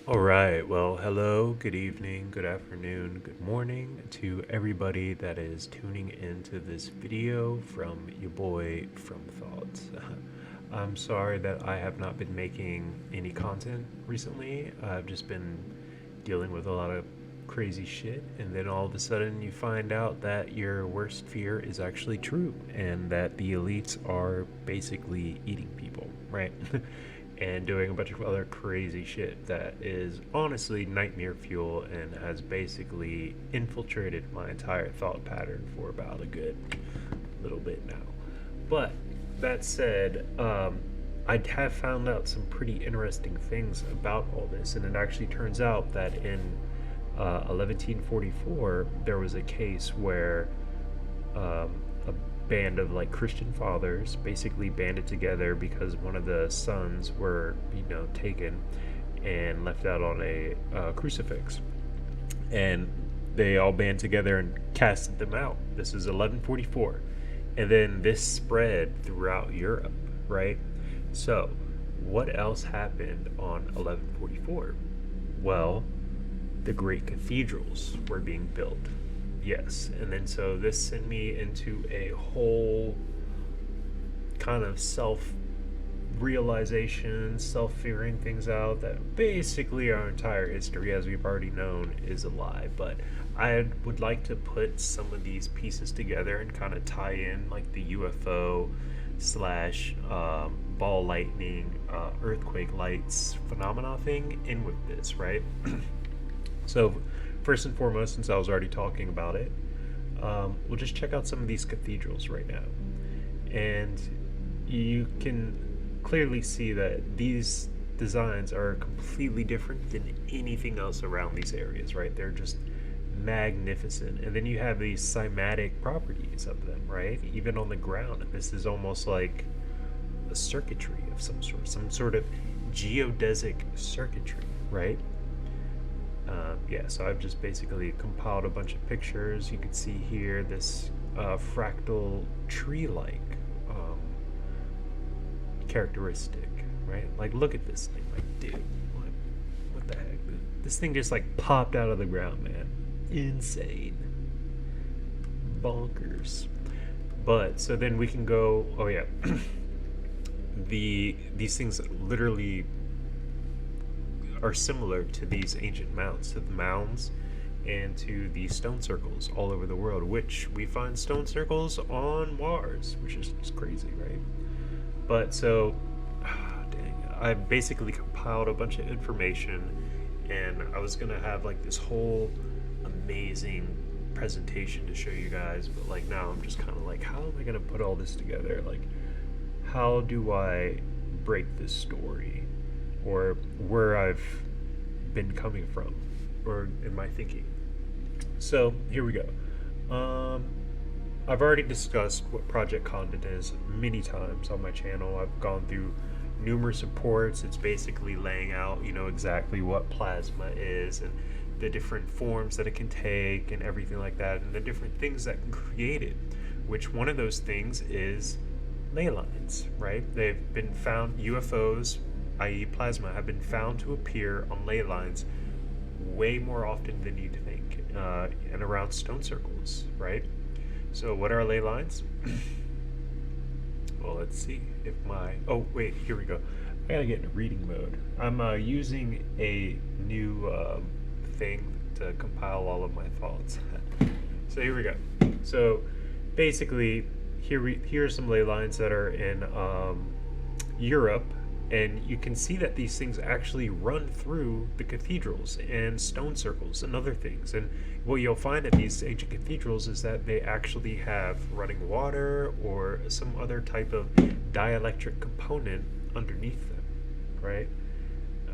All right. Well, hello, good evening, good afternoon, good morning to everybody that is tuning into this video from your boy from Thoughts. I'm sorry that I have not been making any content recently. I've just been dealing with a lot of crazy shit, and then all of a sudden you find out that your worst fear is actually true and that the elites are basically eating people, right? And doing a bunch of other crazy shit that is honestly nightmare fuel and has basically infiltrated my entire thought pattern for about a good little bit now. But that said, I have found out some pretty interesting things about all this, and it actually turns out that in 1144 there was a case where a band of like Christian fathers basically banded together because one of the sons were, taken and left out on a crucifix, and they all band together and casted them out. This is 1144, and then this spread throughout Europe, right? So, what else happened on 1144? Well, the great cathedrals were being built. Yes, and then so this sent me into a whole kind of self realization, self figuring things out that basically our entire history, as we've already known, is a lie. But I would like to put some of these pieces together and kind of tie in like the UFO slash ball lightning, earthquake lights phenomena thing in with this, right? So, first and foremost, since I was already talking about it, we'll just check out some of these cathedrals right now. And you can clearly see that these designs are completely different than anything else around these areas, right? They're just magnificent. And then you have these cymatic properties of them, right? Even on the ground. This is almost like a circuitry of some sort of geodesic circuitry, right? Yeah, so I've just basically compiled a bunch of pictures. You can see here this fractal tree-like characteristic, right? Like, look at this thing. Like, dude, what the heck? This thing just like popped out of the ground, man. Insane, bonkers. But so then we can go. Oh yeah, these things literally are similar to these ancient mounds, to the mounds and to the stone circles all over the world, which we find stone circles on Mars, which is just crazy, right? But so, dang, I basically compiled a bunch of information, and I was gonna have like this whole amazing presentation to show you guys, but like now I'm just kind of like, how am I gonna put all this together? Like, how do I break this story? Or where I've been coming from, or in my thinking. So here we go. I've already discussed what Project Condon is many times on my channel. I've gone through numerous reports. It's basically laying out, exactly what plasma is and the different forms that it can take and everything like that, and the different things that can create it. Which one of those things is ley lines, right? They've been found, UFOs, i.e. plasma, have been found to appear on ley lines way more often than you'd think, and around stone circles, right? So what are ley lines? Well, let's see if my... Oh, wait, here we go. I gotta get in reading mode. I'm using a new thing to compile all of my thoughts. So here we go. So basically, here are some ley lines that are in Europe, and you can see that these things actually run through the cathedrals and stone circles and other things. And what you'll find at these ancient cathedrals is that they actually have running water or some other type of dielectric component underneath them, right?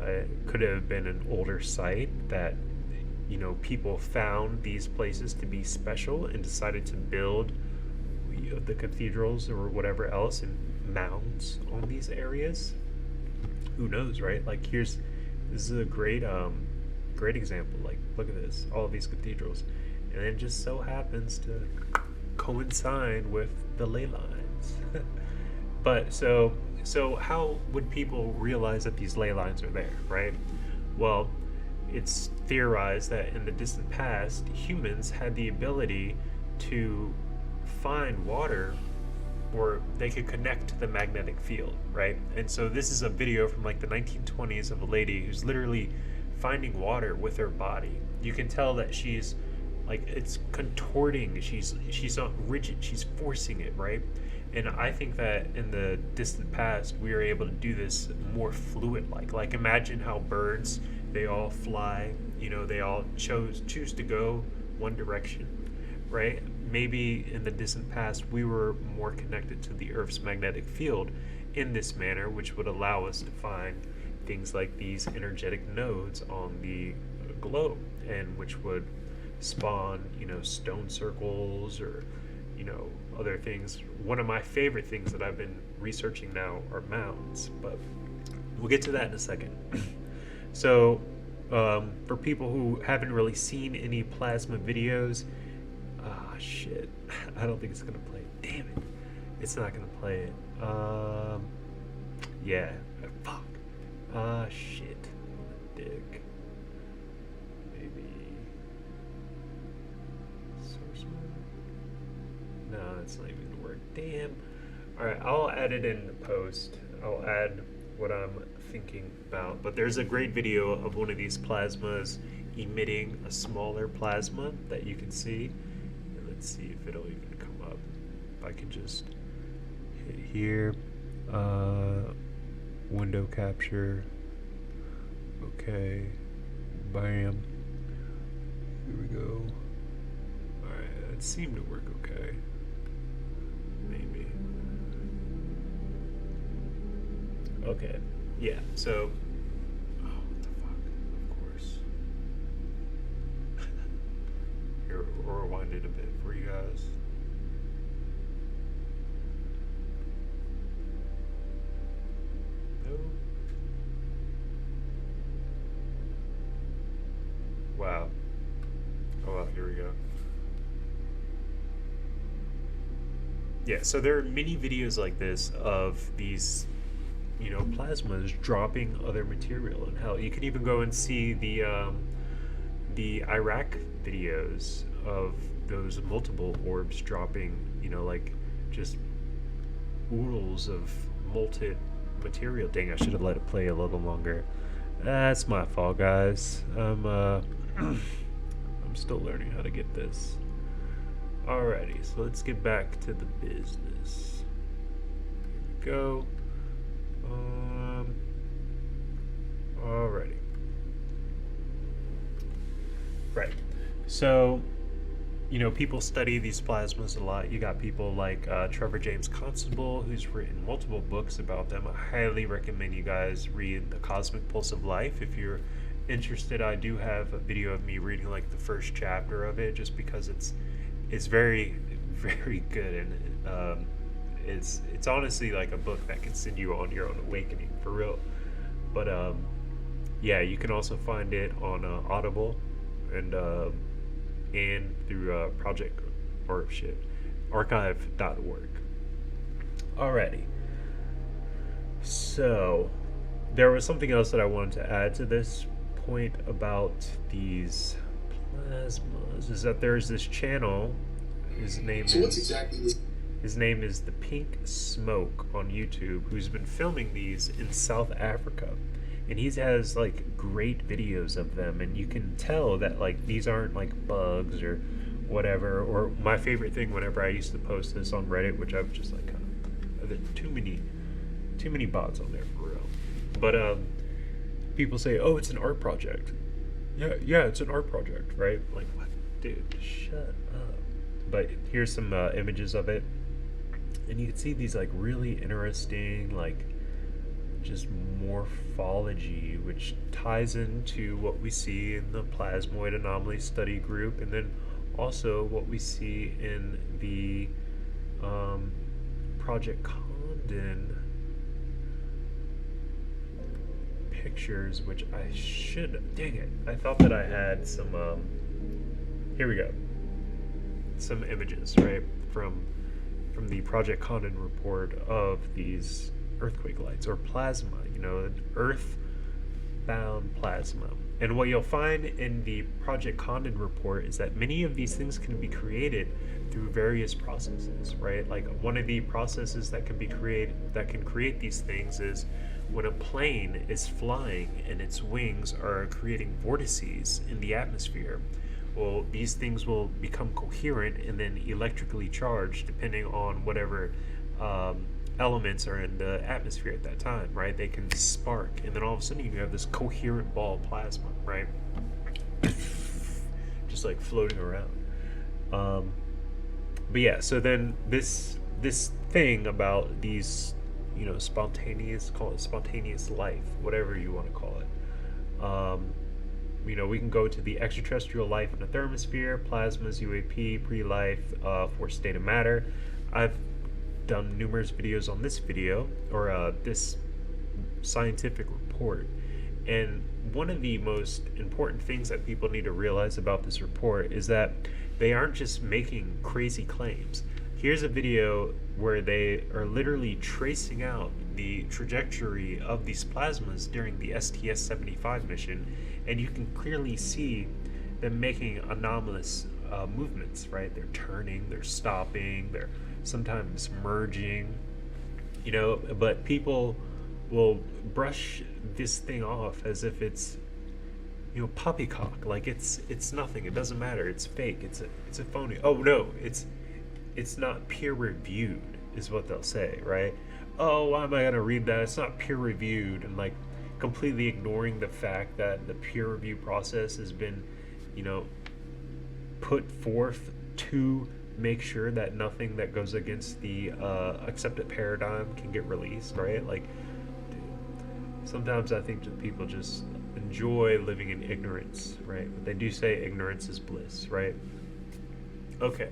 It could have been an older site that, people found these places to be special and decided to build the cathedrals or whatever else and mounds on these areas. Who knows, right? Like, this is a great example. Like, look at this, all of these cathedrals, and it just so happens to coincide with the ley lines. But so how would people realize that these ley lines are there, right? Well, it's theorized that in the distant past, humans had the ability to find water, or they could connect to the magnetic field, right? And so this is a video from like the 1920s of a lady who's literally finding water with her body. You can tell that she's like, it's contorting. She's not rigid. She's forcing it, right? And I think that in the distant past, we were able to do this more fluid like. Like, imagine how birds, they all fly, they all choose to go one direction, right? Maybe in the distant past, we were more connected to the Earth's magnetic field in this manner, which would allow us to find things like these energetic nodes on the globe, and which would spawn, stone circles, or, other things. One of my favorite things that I've been researching now are mounds, but we'll get to that in a second. So, for people who haven't really seen any plasma videos, shit, I don't think it's gonna play it. Damn it, it's not gonna play it. Yeah, fuck. Shit, dick. Maybe source mode. No, that's not even gonna work. Damn. All right, I'll add it in the post. I'll add what I'm thinking about. But there's a great video of one of these plasmas emitting a smaller plasma that you can see. Let's see if it'll even come up. If I can just hit here, window capture, okay, bam, here we go. Alright, it seemed to work okay, maybe. Okay, yeah, so, oh, what the fuck, of course. Here, we'll rewind it a bit for you guys. No. Wow. Oh, well, here we go. Yeah, so there are many videos like this of these, plasmas dropping other material, and how you can even go and see the Iraq videos of those multiple orbs dropping, like just oodles of molten material. Dang, I should have let it play a little longer. That's my fault, guys. I'm still learning how to get this. Alrighty, so let's get back to the business. Here we go. Alrighty. Right. So, people study these plasmas a lot. You got people like Trevor James Constable, who's written multiple books about them. I highly recommend you guys read The Cosmic Pulse of Life. If you're interested, I do have a video of me reading like the first chapter of it, just because it's very, very good, and it's honestly like a book that can send you on your own awakening, for real. But yeah, you can also find it on Audible, and through archive.org. Alrighty. So there was something else that I wanted to add to this point about these plasmas, is that there's this channel. His name is the Pink Smoke on YouTube, who's been filming these in South Africa, and he has like great videos of them, and you can tell that like these aren't like bugs or whatever. Or my favorite thing, whenever I used to post this on Reddit, which I've just like there's too many bots on there for real, but people say, oh, it's an art project. Yeah, it's an art project, right? Like, what? Dude, shut up. But here's some images of it, and you can see these like really interesting, like, just morphology, which ties into what we see in the plasmoid anomaly study group, and then also what we see in the Project Condon pictures, which I should, dang it, I thought that I had some here we go, some images, right, from the Project Condon report of these earthquake lights, or plasma. Earth bound plasma. And what you'll find in the Project Condon report is that many of these things can be created through various processes, right? Like one of the processes that can create these things is when a plane is flying and its wings are creating vortices in the atmosphere. Well, these things will become coherent and then electrically charged depending on whatever elements are in the atmosphere at that time, right? They can spark, and then all of a sudden you have this coherent ball of plasma, right? Just like floating around. But yeah, so then this thing about these, spontaneous, call it spontaneous life, whatever you want to call it. We can go to the extraterrestrial life in the thermosphere, plasmas, UAP, pre-life, for state of matter. I've done numerous videos on this video, or this scientific report, and one of the most important things that people need to realize about this report is that they aren't just making crazy claims. Here's a video where they are literally tracing out the trajectory of these plasmas during the STS-75 mission, and you can clearly see them making anomalous movements, right? They're turning, they're stopping, they're sometimes merging, but people will brush this thing off as if it's, poppycock, like it's nothing, it doesn't matter, it's fake, it's a phony. Oh no, it's not peer reviewed, is what they'll say, right? Oh, why am I gonna read that? It's not peer reviewed, and like completely ignoring the fact that the peer review process has been, put forth to make sure that nothing that goes against the accepted paradigm can get released, right? Like, dude, sometimes I think that people just enjoy living in ignorance, right? But they do say ignorance is bliss, right? Okay.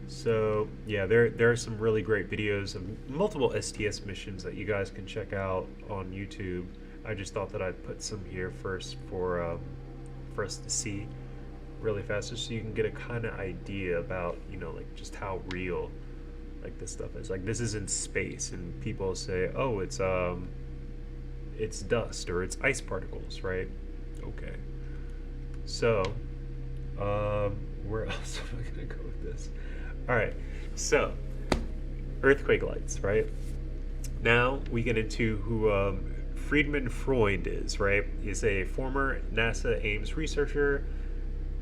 So yeah, there are some really great videos of multiple STS missions that you guys can check out on YouTube. I just thought that I'd put some here first for us to see really fast, just so you can get a kind of idea about, like just how real like this stuff is. Like, this is in space, and people say, oh, it's dust or it's ice particles, right? Okay. So where else am I gonna go with this? All right, so earthquake lights, right? Now we get into who Friedman Freund is, right? He's a former NASA Ames researcher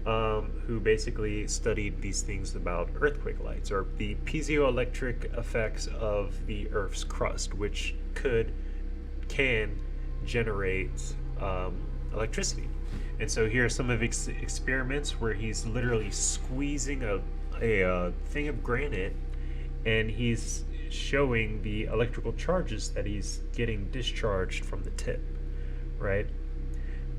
who basically studied these things about earthquake lights, or the piezoelectric effects of the Earth's crust, which can generate electricity. And so here are some of his experiments where he's literally squeezing a thing of granite, and he's showing the electrical charges that he's getting discharged from the tip, right?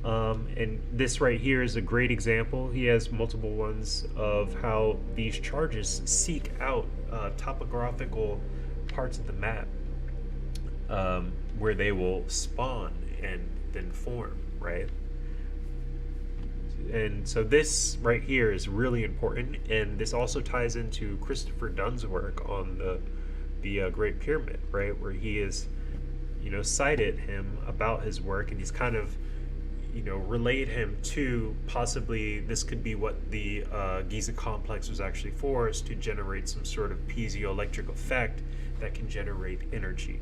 And this right here is a great example. He has multiple ones of how these charges seek out topographical parts of the map where they will spawn and then form, right? And so this right here is really important, and this also ties into Christopher Dunn's work on the Great Pyramid, right, where he is, cited him about his work, and he's kind of, relayed him to possibly this could be what the Giza complex was actually for, is to generate some sort of piezoelectric effect that can generate energy,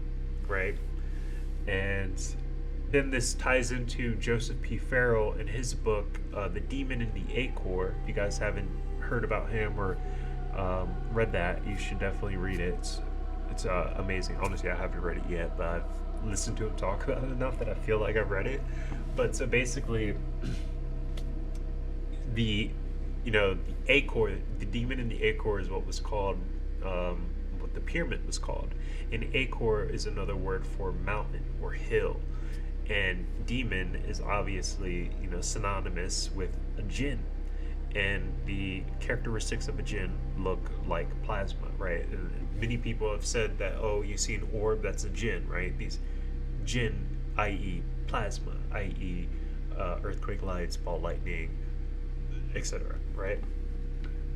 right? And then this ties into Joseph P. Farrell in his book, The Demon in the A Core. If you guys haven't heard about him or read that, you should definitely read it. It's amazing. Honestly, I haven't read it yet, but I've listened to him talk about it enough that I feel like I've read it. But so basically, the A Core, the demon in the A Core is what was called, what the pyramid was called. And A Core is another word for mountain or hill. And demon is obviously, synonymous with a jinn. And the characteristics of a jinn look like plasma, right? And many people have said that, oh, you see an orb, that's a jinn, right? These jinn, i.e. plasma, i.e. Earthquake lights, ball lightning, etc., right?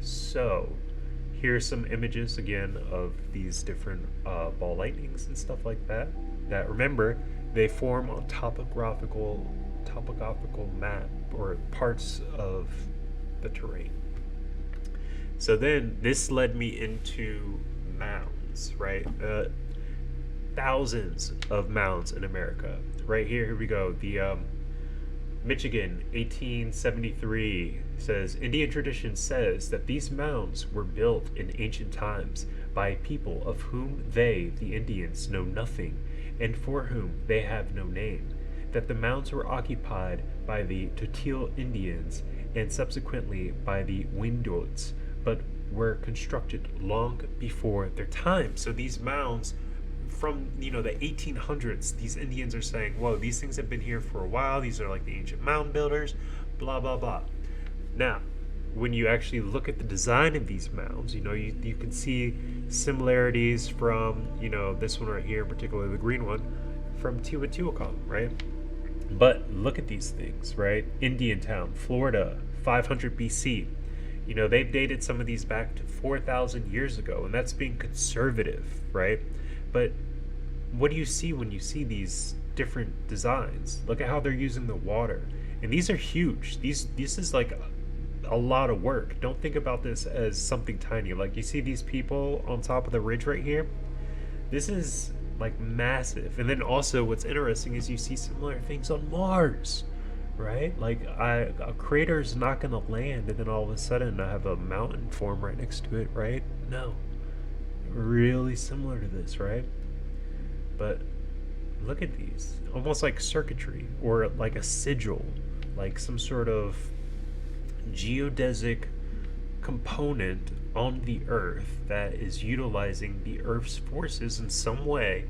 So here's some images again of these different ball lightnings and stuff like that. That, remember, they form on topographical map or parts of the terrain. So then this led me into mounds, right? Thousands of mounds in America. Right here we go. The Michigan, 1873 says Indian tradition says that these mounds were built in ancient times by a people of whom they, the Indians, know nothing, and for whom they have no name. That the mounds were occupied by the Totil Indians and subsequently by the Windots, but were constructed long before their time. So these mounds from the 1800s, these Indians are saying, whoa, these things have been here for a while, these are like the ancient mound builders, blah blah blah. Now when you actually look at the design of these mounds, you can see similarities from this one right here, particularly the green one, from Teotihuacan, right? But look at these things, right? Indiantown, Florida, 500 BC. They've dated some of these back to 4,000 years ago, and that's being conservative, right? But what do you see when you see these different designs? Look at how they're using the water. And these are huge. This is like a lot of work. Don't think about this as something tiny. Like, you see these people on top of the ridge right here? This is like massive. And then also what's interesting is you see similar things on Mars, right? Like a crater is not going to land and then all of a sudden I have a mountain form right next to it, right? No. Really similar to this, right? But look at these, almost like circuitry or like a sigil, like some sort of geodesic component on the earth that is utilizing the earth's forces in some way.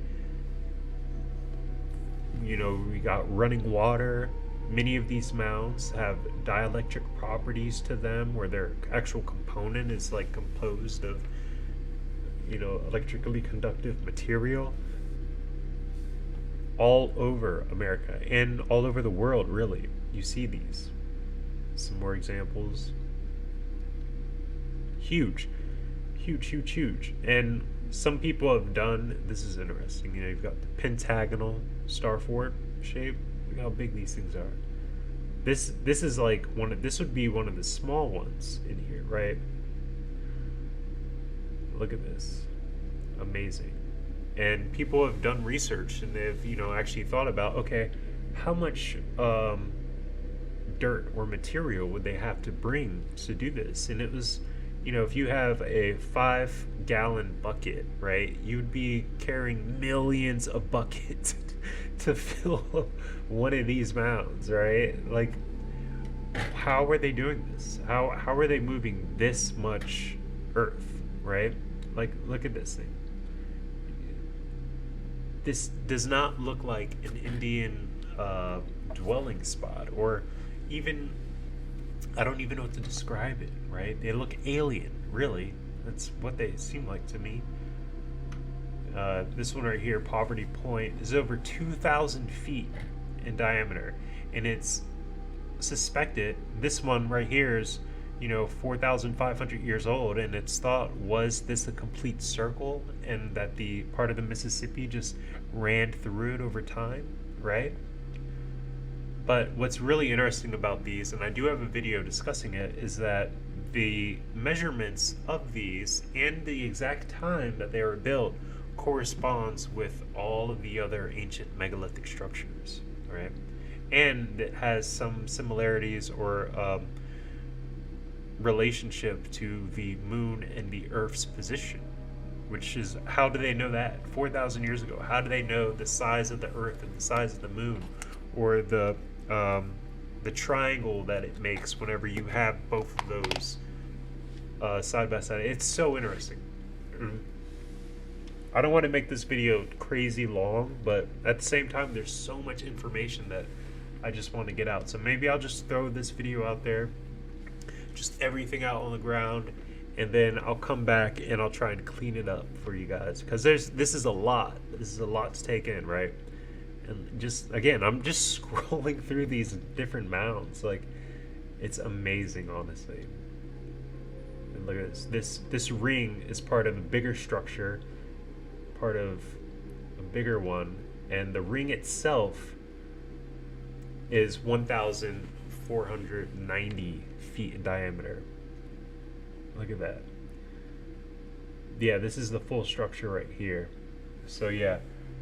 We got running water. Many of these mounds have dielectric properties to them where their actual component is like composed of electrically conductive material. All over America and all over the world, really, you see these. Some more examples. Huge. And some people have done, this is interesting, you've got the pentagonal star fort shape. Look how big these things are. This is like this would be one of the small ones in here, right? Look at this. Amazing. And people have done research and they've actually thought about, okay, how much dirt or material would they have to bring to do this? And it was, if you have a 5-gallon bucket, right, you'd be carrying millions of buckets to fill one of these mounds, right? Like, how are they doing this? How are they moving this much earth, right? Like, look at this thing. This does not look like an Indian dwelling spot, or even, I don't even know what to describe it, right? They look alien, really. That's what they seem like to me. This one right here, Poverty Point, is over 2,000 feet in diameter, and it's suspected, this one right here is 4,500 years old, and it's thought, was this a complete circle and that the part of the Mississippi just ran through it over time, right? But what's really interesting about these, and I do have a video discussing it, is that the measurements of these and the exact time that they were built corresponds with all of the other ancient megalithic structures, right? And it has some similarities or relationship to the moon and the Earth's position, which is, how do they know that 4,000 years ago? How do they know the size of the Earth and the size of the moon, or the triangle that it makes whenever you have both of those side by side? It's so interesting. I don't want to make this video crazy long, but at the same time, there's so much information that I just want to get out. So maybe I'll just throw this video out there, just everything out on the ground, and then I'll come back and I'll try and clean it up for you guys, because this is a lot. This is a lot to take in, right? And just, again, I'm just scrolling through these different mounds. Like, it's amazing, honestly. And look at this. This ring is part of a bigger structure, part of a bigger one, and the ring itself is 1,490 feet in diameter. Look at that. Yeah, this is the full structure right here. So yeah,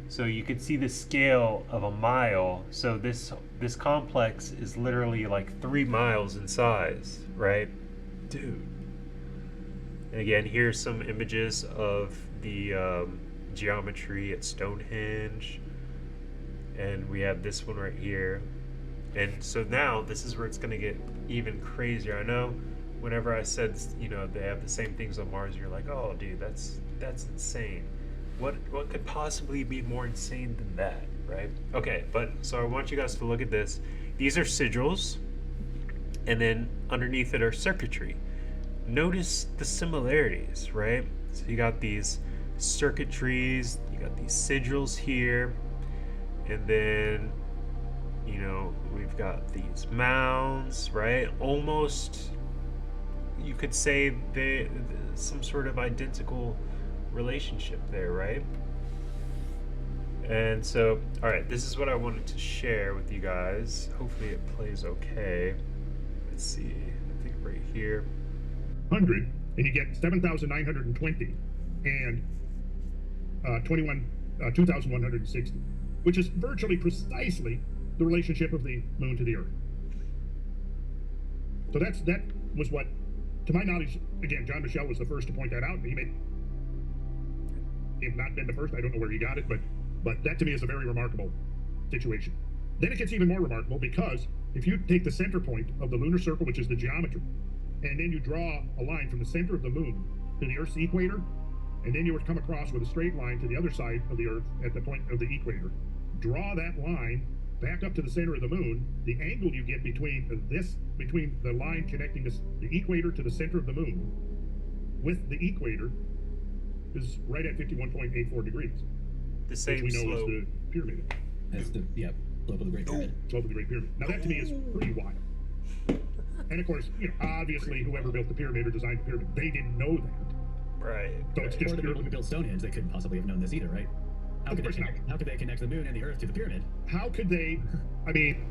so you can see the scale of a mile. So this complex is literally like 3 miles in size, right? Dude. And again, here's some images of the geometry at Stonehenge. And we have this one right here. And so now this is where it's going to get even crazier. I know whenever I said, you know, they have the same things on Mars, you're like, oh, dude, that's insane. What could possibly be more insane than that, right? Okay, but so I want you guys to look at this. These are sigils, and then underneath it are circuitry. Notice the similarities, right? So you got these circuitries, you got these sigils here, and then, you know, we've got these mounds, right? Almost, you could say they some sort of identical relationship there, right? And so, all right, this is what I wanted to share with you guys. Hopefully it plays okay. Let's see, I think right here. 100, and you get 7,920 and 2,160, which is virtually precisely the relationship of the moon to the Earth. So that was what, to my knowledge, again, John Michel was the first to point that out. He may have not been the first. I don't know where he got it, but that to me is a very remarkable situation. Then it gets even more remarkable because if you take the center point of the lunar circle, which is the geometry, and then you draw a line from the center of the moon to the Earth's equator, and then you would come across with a straight line to the other side of the Earth at the point of the equator. Draw that line back up to the center of the moon. The angle you get between the line connecting the equator to the center of the moon with the equator is right at 51.84 degrees. The same which we know slope. is the pyramid. That's the slope of the Great Pyramid. Slope of the Great Pyramid. Now that to me is pretty wild. And of course, you know, obviously whoever built the pyramid or designed the pyramid, they didn't know that. Right. So it's just Or the people who built Stonehenge, they couldn't possibly have known this either, right? How could they connect the moon and the Earth to the pyramid? How could they? I mean,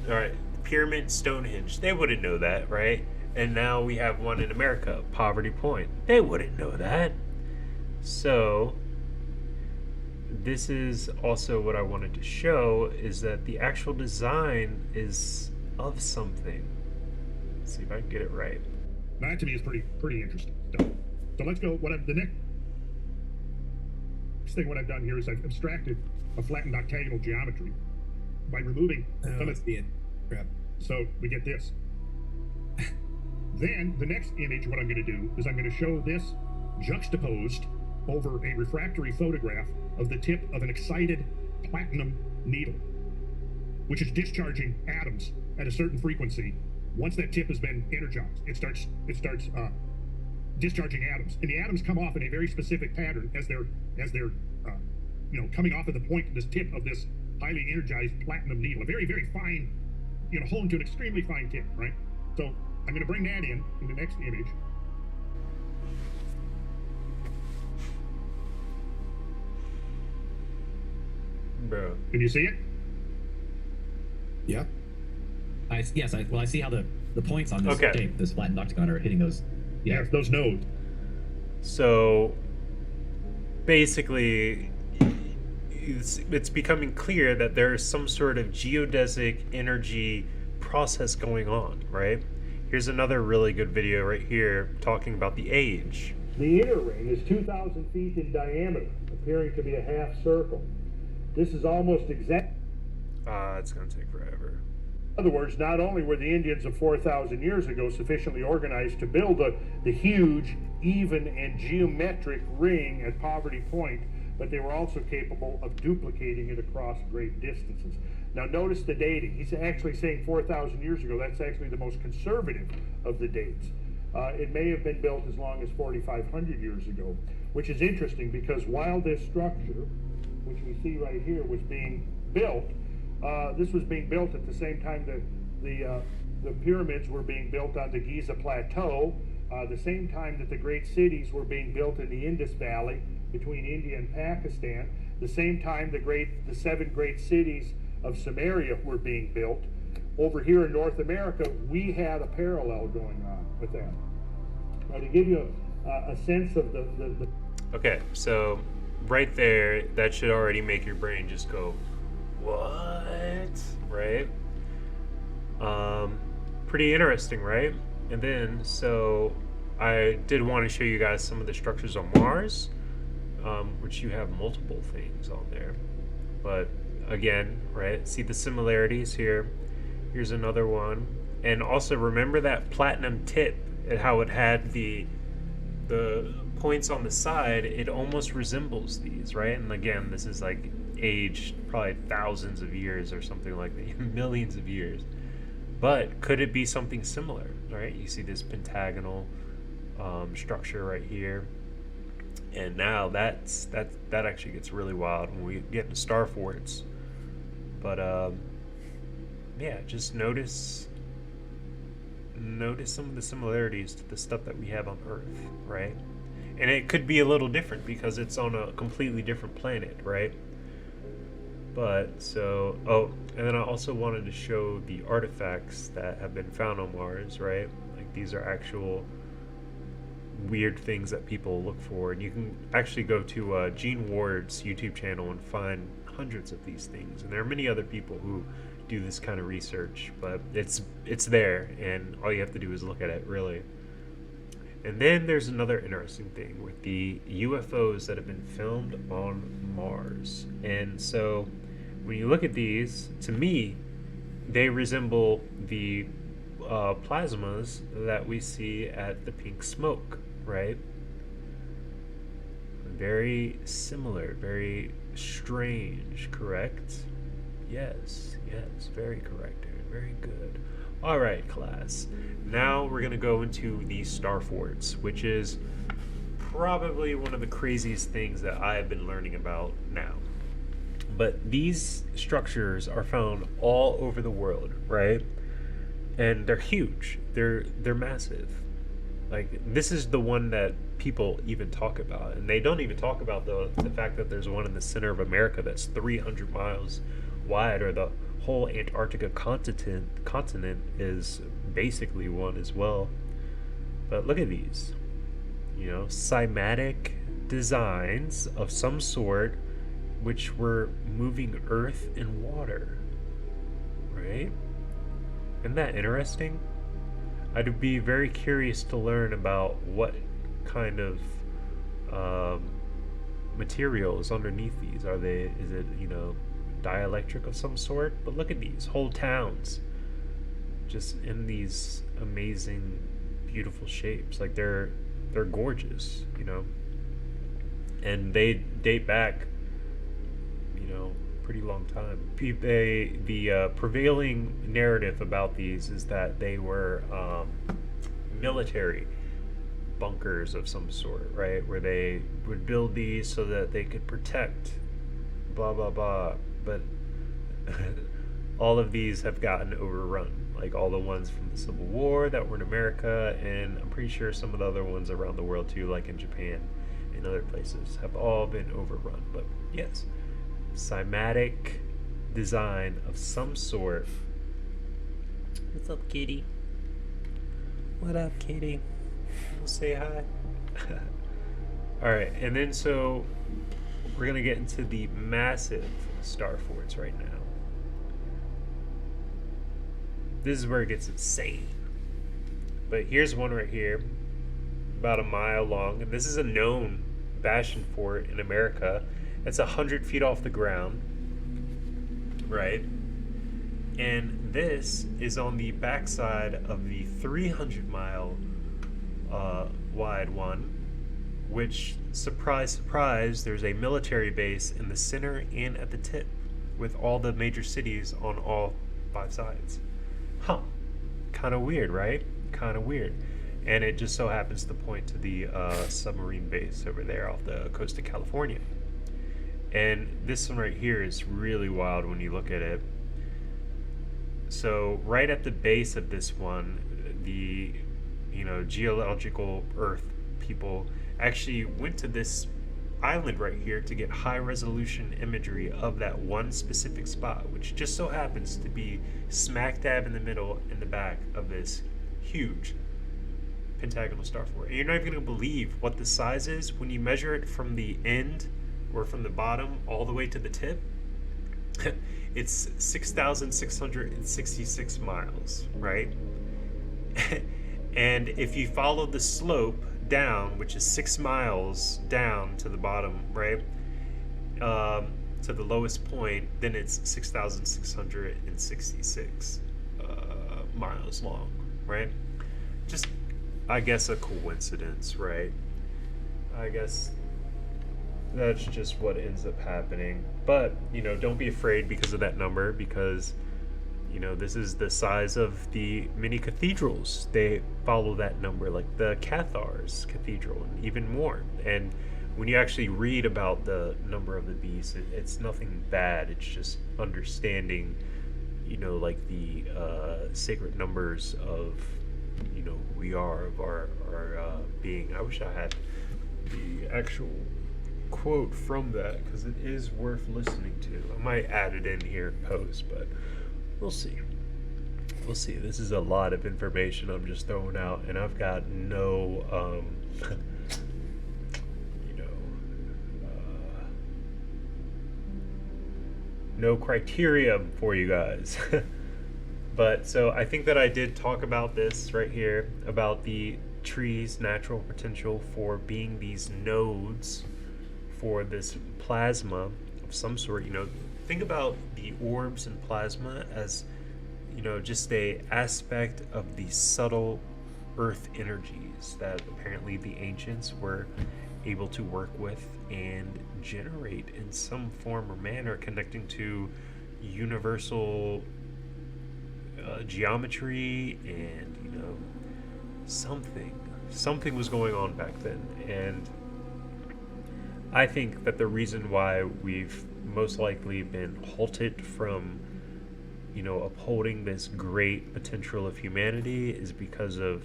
all right, pyramid, Stonehenge, they wouldn't know that, right? And now we have one in America, Poverty Point. They wouldn't know that. So this is also what I wanted to show, is that the actual design is of something. Let's see if I can get it right. that to me is pretty interesting stuff. So let's go. The next thing what I've done here is I've abstracted a flattened octagonal geometry by removing some of the crap. So we get this. Then the next image, what I'm going to do is I'm going to show this juxtaposed over a refractory photograph of the tip of an excited platinum needle, which is discharging atoms at a certain frequency. Once that tip has been energized, it starts discharging atoms, and the atoms come off in a very specific pattern as they're coming off of the point of this tip of this highly energized platinum needle, a very, very fine, honed to an extremely fine tip, right? So I'm going to bring that in the next image. Bro. Can you see it? Yeah. I see how the points on this shape, this flattened octagon, are hitting those. Yeah, those nodes. So basically, it's becoming clear that there is some sort of geodesic energy process going on, right? Here's another really good video right here talking about the age. The inner ring is 2,000 feet in diameter, appearing to be a half circle. This is almost exact. It's going to take forever. In other words, not only were the Indians of 4,000 years ago sufficiently organized to build the huge, even, and geometric ring at Poverty Point, but they were also capable of duplicating it across great distances. Now notice the dating. He's actually saying 4,000 years ago. That's actually the most conservative of the dates. It may have been built as long as 4,500 years ago, which is interesting because while this structure, which we see right here, was being built, this was being built at the same time that the pyramids were being built on the Giza Plateau, the same time that the great cities were being built in the Indus Valley between India and Pakistan. the same time the 7 great cities of Samaria were being built. Over here in North America, we had a parallel going on with that. Now, to give you a sense of the Okay, so right there, that should already make your brain just go, what? Right? Pretty interesting, right? And then, so I did want to show you guys some of the structures on Mars, which you have multiple things on there. But again, right, see the similarities here. Here's another one. And also remember that platinum tip and how it had the points on the side. It almost resembles these, right? And again, this is like aged probably thousands of years or something like that, millions of years. But could it be something similar, right? You see this pentagonal structure right here. And now that actually gets really wild when we get into star forts. But yeah, just notice some of the similarities to the stuff that we have on Earth, right? And it could be a little different because it's on a completely different planet, right? But so, oh, and then I also wanted to show the artifacts that have been found on Mars, right? Like these are actual weird things that people look for, and you can actually go to Gene Ward's YouTube channel and find hundreds of these things. And there are many other people who do this kind of research, but it's there, and all you have to do is look at it, really. And then there's another interesting thing with the UFOs that have been filmed on Mars. And so when you look at these, to me, they resemble the plasmas that we see at the pink smoke, right? Very similar, very strange, correct? Yes, very correct, Aaron, very good. All right, class. Now we're going to go into the star forts, which is probably one of the craziest things that I have been learning about now. But these structures are found all over the world, right? And they're huge. They're massive. Like, this is the one that people even talk about, and they don't even talk about the fact that there's one in the center of America that's 300 miles wide, or the whole Antarctica continent is basically one as well. But look at these, cymatic designs of some sort, which were moving earth and water, right? Isn't that interesting? I'd be very curious to learn about what kind of material is underneath these. Is it dielectric of some sort? But look at these whole towns just in these amazing, beautiful shapes. Like they're gorgeous, and they date back pretty long time. The prevailing narrative about these is that they were military bunkers of some sort, right? Where they would build these so that they could protect blah blah blah. But all of these have gotten overrun, like all the ones from the Civil War that were in America, and I'm pretty sure some of the other ones around the world too, like in Japan and other places, have all been overrun. But yes, cymatic design of some sort. What's up, kitty? What up, kitty? We'll say hi. Alright, and then so we're gonna get into the massive star forts right now. This is where it gets insane. But here's one right here, about a mile long, and this is a known bastion fort in America. It's 100 feet off the ground, right? And this is on the backside of the 300-mile wide one, which, surprise, surprise, there's a military base in the center and at the tip, with all the major cities on all 5 sides. Huh. Kind of weird, right? Kind of weird. And it just so happens to point to the submarine base over there off the coast of California. And this one right here is really wild when you look at it. So right at the base of this one, the geological Earth people actually went to this island right here to get high resolution imagery of that one specific spot, which just so happens to be smack dab in the middle in the back of this huge pentagonal star formation. And you're not even going to believe what the size is when you measure it from the end or from the bottom all the way to the tip. It's 6,666 miles, right? And if you follow the slope down, which is 6 miles down to the bottom, right, to the lowest point, then it's 6,666 miles long, right? Just, I guess, a coincidence, right? I guess that's just what ends up happening. But, don't be afraid because of that number, because, this is the size of the many cathedrals. They follow that number, like the Cathedrals Cathedral, and even more. And when you actually read about the number of the beast, it's nothing bad. It's just understanding, like the sacred numbers of, who we are, of our being. I wish I had the actual quote from that, because it is worth listening to. I might add it in here post, but we'll see. This is a lot of information I'm just throwing out, and I've got no no criteria for you guys. But so I think that I did talk about this right here, about the tree's natural potential for being these nodes for this plasma of some sort. Think about the orbs and plasma as, just a aspect of the subtle earth energies that apparently the ancients were able to work with and generate in some form or manner, connecting to universal geometry and something was going on back then. And I think that the reason why we've most likely been halted from upholding this great potential of humanity is because of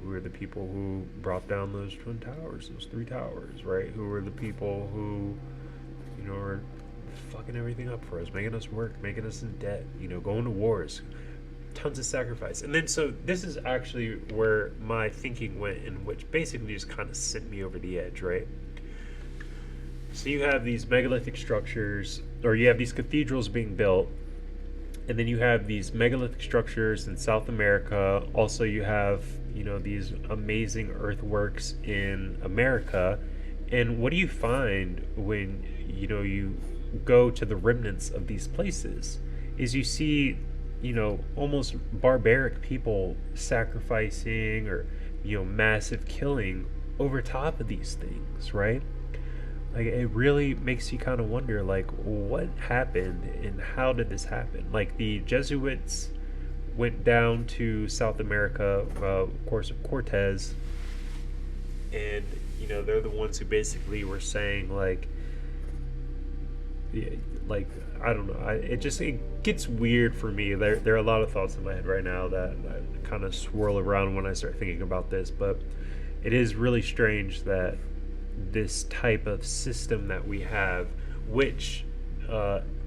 who are the people who brought down those twin towers, those 3 towers, right? Who are the people who are fucking everything up for us, making us work, making us in debt, going to wars, tons of sacrifice. And then so this is actually where my thinking went, in which basically just kind of sent me over the edge, right? So you have these megalithic structures, or you have these cathedrals being built, and then you have these megalithic structures in South America. Also you have these amazing earthworks in America. And what do you find when you go to the remnants of these places is you see almost barbaric people sacrificing, or massive killing over top of these things, right? Like, it really makes you kind of wonder, like, what happened and how did this happen? Like, the Jesuits went down to South America, of course, of Cortez, and they're the ones who basically were saying, like, I don't know. It gets weird for me. There are a lot of thoughts in my head right now that kind of swirl around when I start thinking about this. But it is really strange that this type of system that we have, which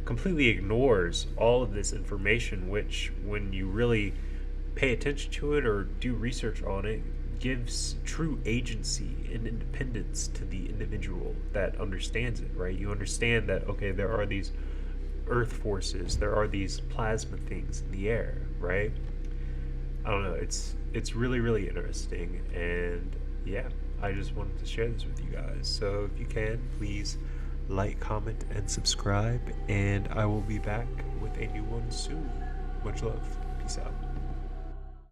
completely ignores all of this information, which when you really pay attention to it or do research on it, gives true agency and independence to the individual that understands it, right? You understand that, okay, there are these earth forces, there are these plasma things in the air, right? I don't know, it's really, really interesting. And yeah, I just wanted to share this with you guys. So if you can, please like, comment, and subscribe, and I will be back with a new one soon. Much love. Peace out.